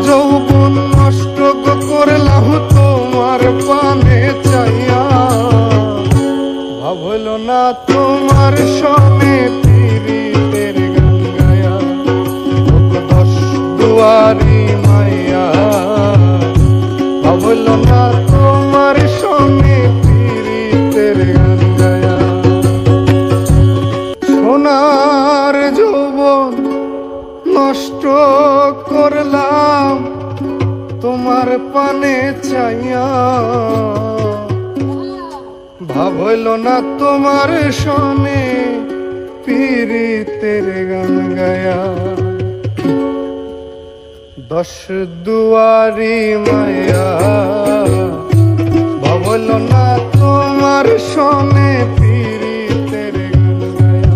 যৌবন নষ্ট করলাম তোমার পানে চাইয়া, ভাব হইল না তোমার সনে পীড়িতের গান গায়া। দশ দুয়ারি মাইয়া, ভাব হইল না তোমার সনে পীড়িতের গান গায়া। সোনার যৌবন নষ্ট করলাম তোমার পানে চাইয়া, ভাব হইল না তোমার সনে পীড়িতের গান গায়া। দশ দুয়ারি মায়া, ভাব হইল না তোমার সনে পীড়িতের গান গায়া।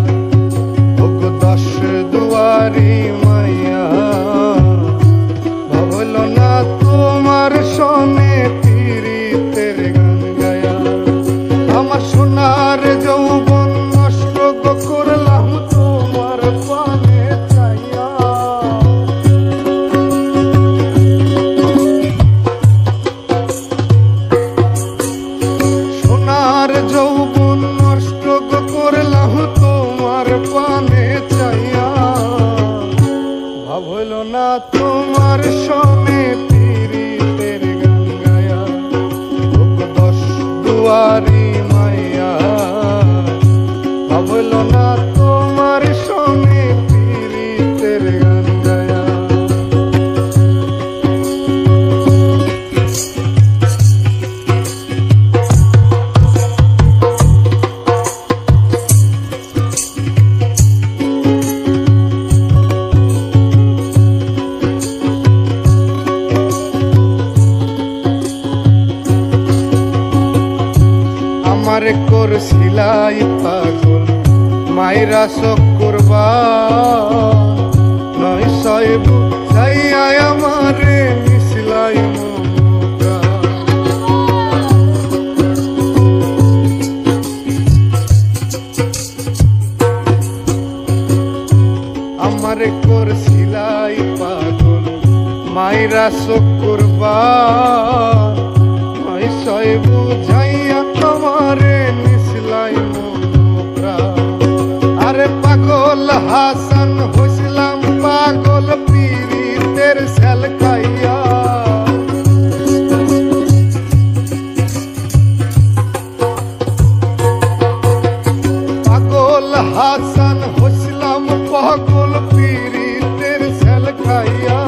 ওগো দশ দুয়ারি মায়া, ভাব হইল না তোমার সনে পীড়িতের গান গায়া। আমার সোনার যৌবন নষ্ট করলাম তোমার পানে চাইয়া, সোনার যৌবন নষ্ট করলাম তোমার পানে চাইয়া, ভাব হইল না তোমার সনে পীড়িতের গান গায়া। দশ দুয়ারি মাইয়া, ভাব হইল না তোমার সনে পীড়িতের গান গায়া। আমার করছিলাই পাগল মাইরা চক্করবা, নয় সইব যাইয়া আমারে মিশলাই মমতা। আমার করছিলাই পাগল মাইরা চক্করবা, নয় সইব যাইয়া আমারে মিশলাই মমতা। আরে পাগল হাসান হইছিলাম পাগল পীড়িতের সেল খাইয়া, পাগল হাসান হইছিলাম পাগল পীড়িতের সেল খাইয়া,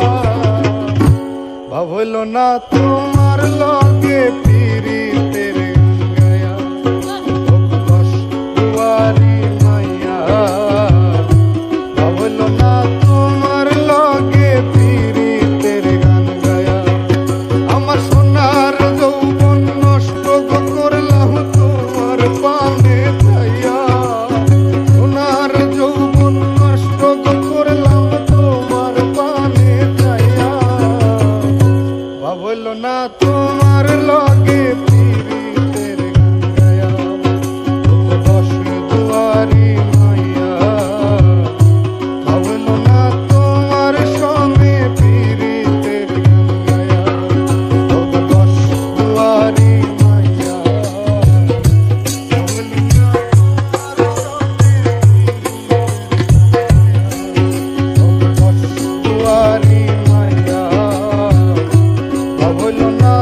ভাব হইল না তোমার লগে পীড়িতের গান গায়া। দশ দুয়ারি মাইয়া, ভাব হইল না তোমার লগে পীড়িতের গান গায়া। আমার সোনার যৌবন নষ্ট করলাম তোমার পানে চাইয়া, সোনার যৌবন নষ্ট করলাম তোমার পানে চাইয়া, ভাব হইল না তোমার লগে পীড়িতের গান গায়া। দশ দুয়ারি মাইয়া, ভাব হইল না তোমার সনে পীড়িতের গান গায়া। দশ দুয়ারি মাইয়া, ভাব হইল না তোমার সনে পীড়িতের গান গায়া। দশ দুয়ারি মাইয়া, ভাব হইল না